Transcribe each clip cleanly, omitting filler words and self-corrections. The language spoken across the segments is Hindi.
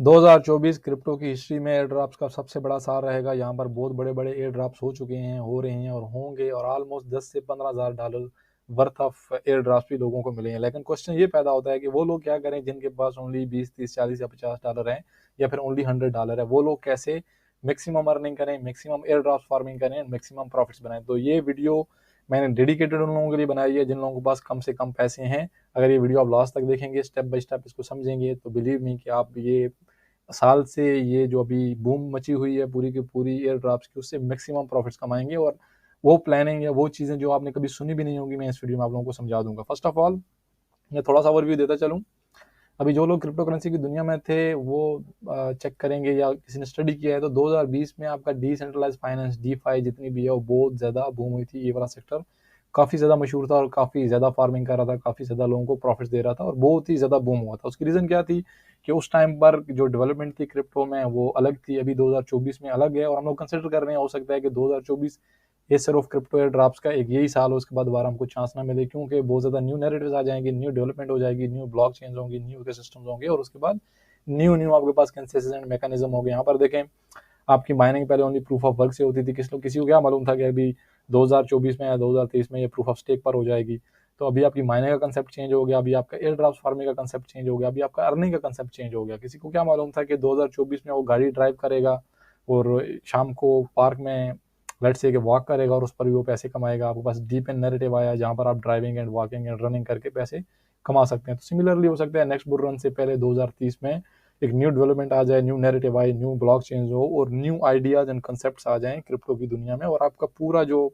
2024 क्रिप्टो की हिस्ट्री में एयर ड्रॉप्स का सबसे बड़ा साल रहेगा। यहाँ पर बहुत बड़े बड़े एयर ड्रॉप्स हो चुके हैं, हो रहे हैं और होंगे, और ऑलमोस्ट 10 से 15 हज़ार dollar worth of air drops भी लोगों को मिले हैं। लेकिन क्वेश्चन ये पैदा होता है कि वो लोग क्या करें जिनके पास ओनली 20, 30, 40 या 50 डॉलर हैं, या फिर ओनली 100 डॉलर है। वो लोग कैसे मैक्सिमम अर्निंग करें, मैक्सिमम एयर ड्रॉप्स फार्मिंग करें, मैक्सिमम प्रॉफिट्स बनाएं। तो ये वीडियो मैंने डेडिकेटेड उन लोगों के लिए बनाई है जिन लोगों के पास कम से कम पैसे हैं। अगर ये वीडियो आप लास्ट तक देखेंगे, स्टेप बाय स्टेप इसको समझेंगे, तो बिलीव मी कि आप ये साल से ये जो अभी बूम मची हुई है पूरी की पूरी एयर ड्रॉप्स की, उससे मैक्सिमम प्रॉफिट्स कमाएंगे। और वो प्लानिंग या वो चीज़ें जो आपने कभी सुनी भी नहीं होंगी, मैं इस वीडियो में आप लोगों को समझा दूंगा। फर्स्ट ऑफ ऑल मैं थोड़ा सा ओवरव्यू देता चलूँ। अभी जो लोग क्रिप्टो करेंसी की दुनिया में थे वो चेक करेंगे या किसी ने स्टडी किया है तो 2020 में आपका डिसेंट्रलाइज फाइनेंस डीफाई जितनी भी है वो बहुत ज़्यादा बूम हुई थी। ये वाला सेक्टर काफ़ी ज़्यादा मशहूर था और काफ़ी ज़्यादा फार्मिंग कर रहा था, काफ़ी ज़्यादा लोगों को प्रॉफिट्स दे रहा था और बहुत ही ज़्यादा बूम हुआ था। उसकी रीज़न क्या थी कि उस टाइम पर जो डेवलपमेंट थी क्रिप्टो में वो अलग थी। अभी 2024 में अलग है और हम लोग कंसिडर कर रहे हैं हो सकता है कि 2024 ये सिर्फ क्रिप्टो एयर ड्रॉप्स का एक यही साल हो, उसके बाद दोबारा हमको चांस ना मिले, क्योंकि बहुत ज़्यादा न्यू नैरेटिव्स आ जाएंगे, न्यू डेवलपमेंट हो जाएगी, न्यू ब्लॉक चेंज होंगी, न्यू इकोसिस्टम्स होंगे और उसके बाद न्यू आपके पास कंसेशन मैकेनिज्म हो गए। यहाँ पर देखें, आपकी माइनिंग पहले ओनली प्रूफ ऑफ वर्क से होती थी। किसी को क्या मालूम था कि अभी 2024 में या 2023 में ये प्रूफ ऑफ स्टेक पर हो जाएगी। तो अभी आपकी माइनिंग का कंसेप्ट चेंज हो गया, अभी आपका एयर ड्रॉप्स फार्मिंग का कंसेप्ट चेंज हो गया, अभी आपका अर्निंग का कंसेप्ट चेंज हो गया। किसी को क्या मालूम था कि 2024 में वो गाड़ी ड्राइव करेगा और शाम को पार्क में लेट्स से वॉक करेगा और उस पर भी वो पैसे कमाएगा। आपके पास डीप एंड नैरेटिव आया जहाँ पर आप driving and walking and running करके पैसे कमा सकते हैं। तो सिमिलरली हो सकता है नेक्स्ट बुल रन से पहले 2030 में एक न्यू डेवलपमेंट आ जाए, न्यू नैरेटिव आए, न्यू ब्लॉक चेंज हो और न्यू आइडियाज एंड कंसेप्ट आ जाएं क्रिप्टो की दुनिया में और आपका पूरा जो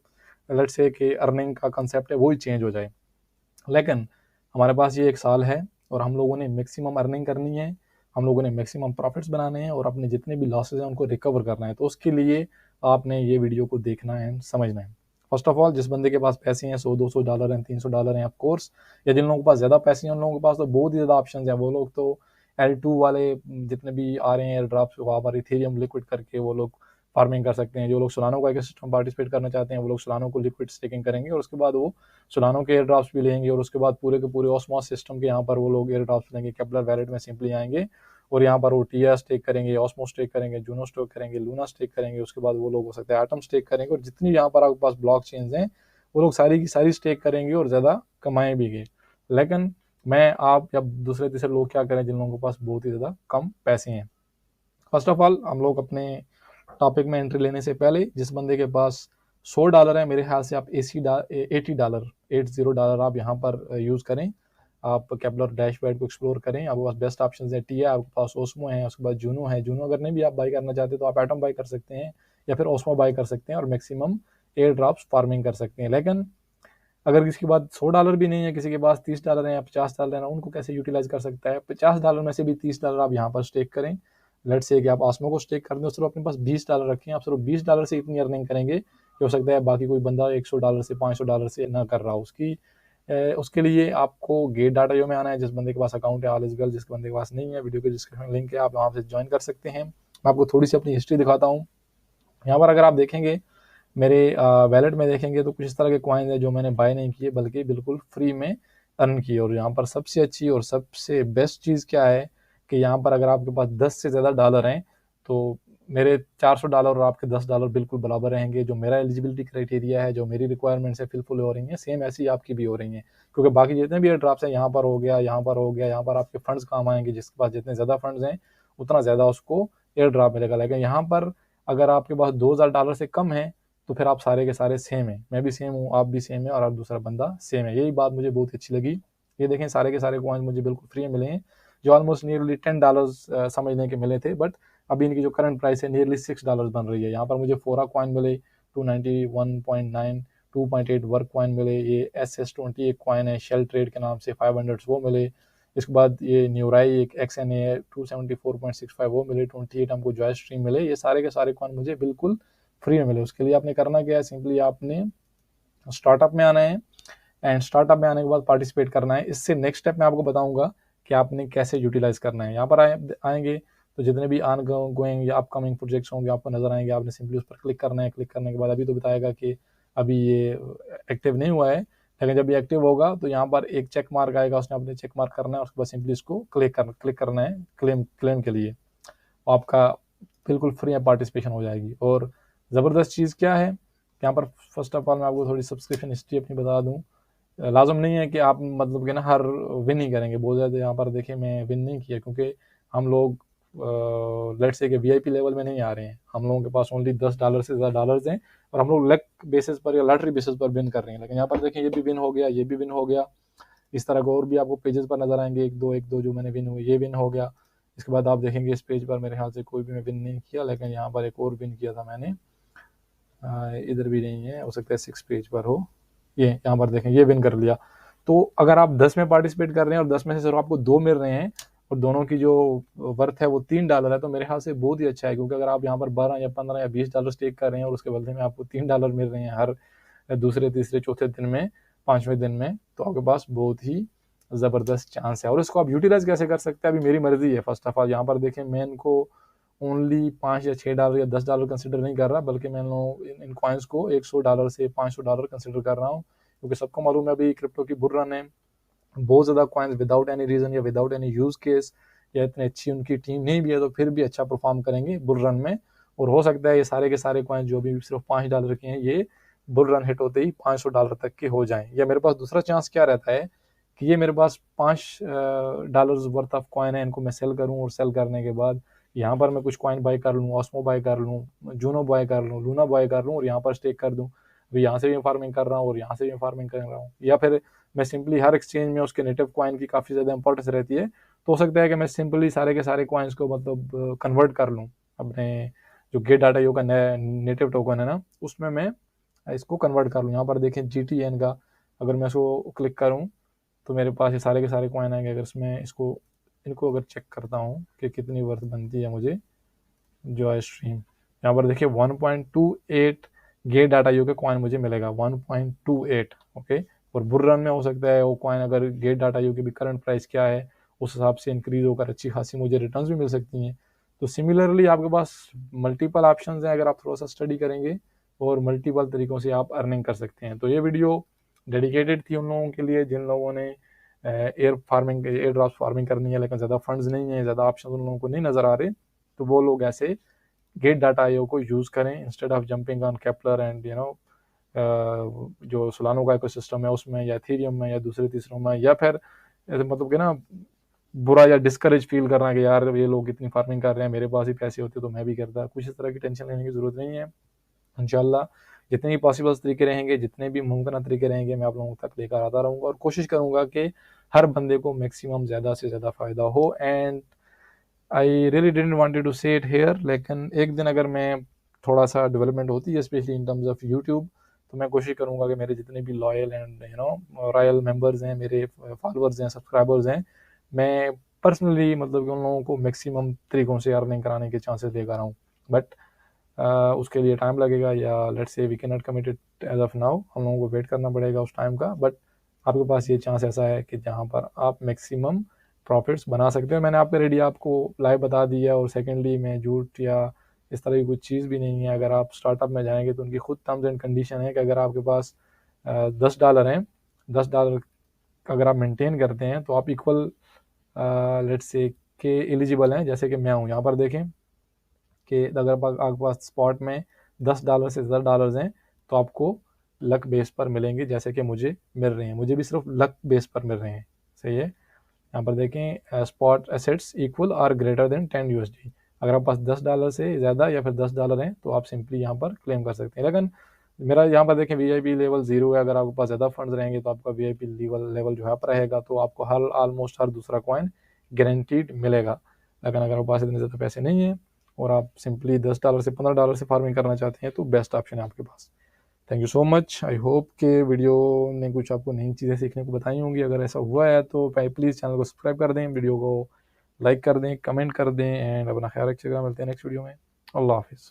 लेट्स से कि अर्निंग का कंसेप्ट है वो ही चेंज हो जाए। लेकिन हमारे पास ये एक साल है और हम लोगों ने मैक्सिमम अर्निंग करनी है, हम लोगों ने मैक्सिमम प्रॉफिट्स बनाने हैं और अपने जितने भी लॉसेज हैं उनको रिकवर करना है। तो उसके लिए आपने ये वीडियो को देखना है, समझना है। फर्स्ट ऑफ ऑल, जिस बंदे के पास पैसे हैं, 100-200 डॉलर हैं, 300 डॉलर हैं, ऑफ कोर्स, या जिन लोगों के पास ज़्यादा पैसे हैं उन लोगों के पास तो बहुत ही ज़्यादा ऑप्शन हैं। वो लोग तो L2 वाले जितने भी आ रहे हैं एयर ड्रॉप्स, वहाँ पर इथेरियम लिक्विड करके वो लोग फार्मिंग कर सकते हैं। जो लोग सोलानो का इकोसिस्टम पार्टिसिपेट करना चाहते हैं वो लोग सोलानो को लिक्विड स्टेकिंग करेंगे और उसके बाद वो सोलानो के एयर ड्रॉप्स भी लेंगे और उसके बाद पूरे के पूरे ऑस्मोस सिस्टम के यहाँ पर वो लोग एयर ड्रॉप्स लेंगे। केपलर वैलेट में सिंपली आएंगे और यहाँ पर वो टीआर स्टेक करेंगे, ऑस्मोस स्टेक करेंगे, जूनो स्टेक करेंगे, लूना स्टेक करेंगे। उसके बाद वो लोग हो सकता है एटम स्टेक करेंगे और जितनी यहाँ पर आपके पास ब्लॉक चेन्स हैं वो लोग सारी की सारी स्टेक करेंगे और ज़्यादा कमाए भी गए। लेकिन मैं, आप या दूसरे तीसरे लोग क्या करें जिन लोगों के पास बहुत ही ज़्यादा कम पैसे हैं। फर्स्ट ऑफ ऑल, हम लोग अपने टॉपिक में एंट्री लेने से पहले, जिस बंदे के पास 100 डॉलर है, मेरे ख्याल से आप 80 डॉलर आप यहाँ पर यूज़ करें। आप केपलर डैशबोर्ड को एक्सप्लोर करें। आपके पास बेस्ट ऑप्शन है, टी है, आपके पास ओस्मो है, उसके बाद जूनो है। जूनो अगर नहीं भी आप बाई करना चाहते तो आप एटम बाई कर सकते हैं या फिर ओस्मो बाई कर सकते हैं और मैक्सिमम एयर ड्रॉप्स फार्मिंग कर सकते हैं। लेकिन अगर किसी के पास 100 डॉलर भी नहीं है, किसी के पास 30 डॉलर है या 50 डॉलर है, उनको कैसे यूटिलाइज कर सकता है? 50 डॉलर में से भी 30 डॉलर आप यहाँ पर स्टेक करें। लेट्स से कि आप आसमो को स्टेक कर दें, सिर्फ अपने पास 20 डॉलर रखें। आप सिर्फ 20 डॉलर से इतनी अर्निंग करेंगे कि हो सकता है बाकी कोई बंदा 100 डॉलर से 500 डॉलर से ना कर रहा हो। उसके लिए आपको गेट डाटा में आना है। जिस बंदे के पास अकाउंट है ऑल इज वेल, जिसके बंदे के पास नहीं है वीडियो के डिस्क्रिप्शन लिंक है, आप वहाँ से ज्वाइन कर सकते हैं। मैं आपको थोड़ी सी अपनी हिस्ट्री दिखाता हूँ। यहाँ पर अगर आप देखेंगे मेरे वैलेट में देखेंगे तो कुछ इस तरह के कॉइन है जो मैंने बाय नहीं किए बल्कि बिल्कुल फ्री में अर्न किए। और यहाँ पर सबसे अच्छी और सबसे बेस्ट चीज़ क्या है कि यहाँ पर अगर आपके पास 10 से ज़्यादा डॉलर हैं तो मेरे 400 डॉलर और आपके 10 डॉलर बिल्कुल बराबर रहेंगे। जो मेरा एलिजिबिलिटी क्राइटेरिया है, जो मेरी रिक्वायरमेंट्स है फिलफुल हो रही हैं, सेम ऐसी आपकी भी हो रही हैं। क्योंकि बाकी जितने भी एयर ड्रॉप्स हैं, यहाँ पर हो गया, यहाँ पर हो गया, यहाँ पर आपके फंड्स काम आएंगे। जिसके पास जितने ज़्यादा फंड्स हैं उतना ज़्यादा उसको एयर ड्रॉप मिलेगा। लेकिन यहाँ पर अगर आपके पास 2000 डॉलर से कम है तो फिर आप सारे के सारे सेम हैं। मैं भी सेम हूँ, आप भी सेम है और आप दूसरा बंदा सेम है। यही बात मुझे बहुत अच्छी लगी। ये देखें, सारे के सारे कॉइन मुझे बिल्कुल फ्री में मिले हैं, जो ऑलमोस्ट नियरली $10 समझने के मिले थे। बट अभी इनकी जो करंट प्राइस है नियरली $6 बन रही है। यहाँ पर मुझे फोरा कॉइन मिले 291.9, 2.8 वर्क कॉइन मिले। ये SS20 एक कॉइन है शेल ट्रेड के नाम से, 500 वो मिले। इसके बाद ये न्यूराई एक XNA है 274.65 वो मिले। 28 हमको जॉय स्ट्रीम मिले। ये सारे के सारे कॉइन मुझे बिल्कुल फ्री में मिले। उसके लिए आपने करना क्या है, सिंपली आपने स्टार्टअप में आना है एंड स्टार्टअप में आने के बाद पार्टिसिपेट करना है। इससे नेक्स्ट स्टेप मैं आपको बताऊंगा कि आपने कैसे यूटिलाइज करना है। यहाँ पर आएंगे तो जितने भी आन गोइंग या अपकमिंग प्रोजेक्ट्स होंगे आपको नजर आएंगे। आपने सिंपली उस पर क्लिक करना है। क्लिक करने के बाद अभी तो बताएगा कि अभी ये एक्टिव नहीं हुआ है, लेकिन जब ये एक्टिव होगा तो यहाँ पर एक चेक मार्क आएगा, उसने अपने चेक मार्क करना है। उसके बाद सिंपली इसको क्लिक करना है क्लेम के लिए। आपका बिल्कुल फ्री में पार्टिसिपेशन हो जाएगी। और ज़बरदस्त चीज़ क्या है, यहाँ पर फर्स्ट ऑफ ऑल मैं आपको थोड़ी सब्सक्रिप्शन हिस्ट्री अपनी बता दूँ। लाजम नहीं है कि आप मतलब कि ना हर विन ही करेंगे। बहुत ज़्यादा यहाँ पर देखिए मैं विन नहीं किया, क्योंकि हम लोग लेट्स से कि वीआईपी लेवल में नहीं आ रहे हैं। हम लोगों के पास ओनली $10 से ज़्यादा डॉलर्स हैं और हम लोग लक बेसिस पर या लॉटरी बेसिस पर विन कर रहे हैं। लेकिन यहाँ पर देखिए ये भी विन हो गया, ये भी विन हो गया। इस तरह के और भी आपको पेजेस पर नजर आएंगे, एक दो जो मैंने विन हुए, ये विन हो गया। इसके बाद आप देखेंगे इस पेज पर मेरे ख्याल से कोई भी मैं विन नहीं किया, लेकिन यहाँ पर एक और विन किया था मैंने। इधर भी नहीं है, हो सकता है 6 पेज पर हो। ये यहाँ पर देखें, ये विन कर लिया। तो अगर आप 10 में पार्टिसिपेट कर रहे हैं और 10 में से सिर्फ आपको 2 मिल रहे हैं और दोनों की जो वर्थ है वो $3 है, तो मेरे ख्याल से बहुत ही अच्छा है। क्योंकि अगर आप यहाँ पर 12 या 15 या $20 स्टेक कर रहे हैं और उसके बदले में आपको $3 मिल रहे हैं हर दूसरे तीसरे चौथे दिन में, पांचवें दिन में, तो आपके पास बहुत ही ज़बरदस्त चांस है। और इसको आप यूटिलाइज कैसे कर सकते हैं, अभी मेरी मर्जी है। फर्स्ट ऑफ ऑल यहाँ पर देखें, मैं इनको ओनली $5 या $6 या $10 कंसिडर नहीं कर रहा, बल्कि मैं इन कॉइन्स को $100 से $500 कंसिडर कर रहा हूँ। क्योंकि सबको मालूम है अभी क्रिप्टो की बुल रन है। बहुत ज़्यादा कॉइन्स विदाउट एनी रीज़न या विदाउट एनी यूज़ केस या इतनी अच्छी उनकी टीम नहीं भी है तो फिर भी अच्छा परफॉर्म करेंगे बुल रन में। और हो सकता है ये सारे के सारे कॉइन्स जो भी सिर्फ $5 के हैं, ये बुल रन हिट होते ही $500 तक के हो जाएं। या मेरे पास दूसरा चांस क्या रहता है कि ये मेरे पास $5 वर्थ ऑफ कॉइन है, इनको मैं सेल करूँ और सेल करने के बाद यहाँ पर मैं कुछ कॉइन बाय कर लूँ, ऑस्मो बाय कर लूँ, जूनो बाय कर लूँ, लूना बाय कर लूँ और यहाँ पर स्टेक कर दूँ। अभी यहाँ से भी फार्मिंग कर रहा हूँ और यहाँ से भी फार्मिंग कर रहा हूँ। या फिर मैं सिंपली हर एक्सचेंज में उसके नेटिव कॉइन की काफ़ी ज़्यादा इंपॉर्टेंस रहती है, तो हो सकता है कि मैं सिंपली सारे के सारे कॉइन्स को मतलब कन्वर्ट कर लूँ अपने जो गेट डाटा यो का नेटिव टोकन है ना, उसमें मैं इसको कन्वर्ट कर लूँ। यहाँ पर देखें GTN का अगर मैं इसको क्लिक करूँ तो मेरे पास ये सारे के सारे कॉइन आएंगे। अगर इसमें इनको अगर चेक करता हूँ कि कितनी वर्थ बनती है मुझे जो स्ट्रीम, यहाँ पर देखिए 1.28 गेट डाटा यू के कॉइन मुझे मिलेगा, 1.28। ओके, और बुल रन में हो सकता है वो कॉइन अगर गेट डाटा यू की भी करंट प्राइस क्या है उस हिसाब से इंक्रीज होकर अच्छी खासी मुझे रिटर्न्स भी मिल सकती हैं। तो सिमिलरली आपके पास मल्टीपल ऑप्शंस हैं अगर आप थोड़ा सा स्टडी करेंगे, और मल्टीपल तरीकों से आप अर्निंग कर सकते हैं। तो ये वीडियो डेडिकेटेड थी उन लोगों के लिए जिन लोगों ने एयर ड्रॉप फार्मिंग करनी है, लेकिन ज़्यादा फंड्स नहीं है, ज़्यादा ऑप्शन उन लोगों को नहीं नज़र आ रहे, तो वो लोग ऐसे गेट डाटा आईओ को यूज़ करें instead of jumping on Kepler and जो सोलानो का इकोसिस्टम है उसमें, या एथेरियम में, या दूसरे तीसरों में, या फिर मतलब कि ना बुरा या डिस्करेज फील करना कि यार ये लोग इतनी फार्मिंग कर रहे हैं, मेरे पास ही पैसे होते तो मैं भी करता। कुछ इस तरह की टेंशन लेने की ज़रूरत नहीं है। इंशाल्लाह जितने भी पॉसिबल तरीके रहेंगे, जितने भी मुमकिन तरीके रहेंगे, मैं आप लोगों तक लेकर आता रहूँगा और कोशिश करूँगा कि हर बंदे को मैक्सिमम ज़्यादा से ज़्यादा फ़ायदा हो। And I really didn't wanted to say it here, लेकिन एक दिन अगर मैं थोड़ा सा डेवलपमेंट होती है specially in terms of YouTube, तो मैं कोशिश करूँगा कि मेरे जितने भी लॉयल एंड रॉयल मेंबर्स हैं, मेरे फॉलोअर्स हैं, सब्सक्राइबर्स हैं, मैं पर्सनली मतलब कि उन लोगों को मैक्सिमम तरीक़ों से अर्निंग कराने के चांसेस लेकर आऊँ। बट उसके लिए टाइम लगेगा, या let's say we can not commit it as of now, हम लोगों को वेट करना पड़ेगा उस टाइम का। बट आपके पास ये चांस ऐसा है कि जहाँ पर आप मैक्सिमम प्रॉफिट्स बना सकते हो। मैंने आपके रेडी आपको लाइव बता दिया, और सेकेंडली मैं झूठ या इस तरह की कुछ चीज़ भी नहीं है। अगर आप स्टार्टअप में जाएंगे तो उनकी खुद टर्म्स एंड कंडीशन है कि अगर आपके पास $10 हैं, $10 अगर आप मेंटेन करते हैं तो आप इक्वल लेट्स से के एलिजिबल हैं, जैसे कि मैं हूँ। यहाँ पर देखें कि अगर आपके पास स्पॉट में $10 से ज़्यादा डॉलर्स हैं तो आपको लक बेस पर मिलेंगे, जैसे कि मुझे मिल रहे हैं। मुझे भी सिर्फ लक बेस पर मिल रहे हैं, सही है। यहाँ पर देखें spot assets equal or greater than $10। अगर आपके पास $10 से ज़्यादा या फिर $10 हैं तो आप सिंपली यहाँ पर क्लेम कर सकते हैं। लेकिन मेरा यहाँ पर देखें VIP लेवल 0 है। अगर आपके पास ज़्यादा फंड्स रहेंगे तो आपका VIP लेवल जो है अप रहेगा, तो आपको ऑलमोस्ट हर दूसरा कॉइन गारंटीड मिलेगा। लेकिन अगर आपके पास इतने ज़्यादा पैसे नहीं हैं और आप सिंपली $10 से $15 से फार्मिंग करना चाहते हैं तो बेस्ट ऑप्शन है आपके पास। Thank you so much. I hope कि वीडियो ने कुछ आपको नई चीज़ें सीखने को बताई होंगी। अगर ऐसा हुआ है तो प्लीज़ चैनल को सब्सक्राइब कर दें, वीडियो को लाइक कर दें, कमेंट कर दें, एंड अपना ख्याल रखिएगा। मिलते हैं नेक्स्ट वीडियो में। अल्लाह हाफिज़।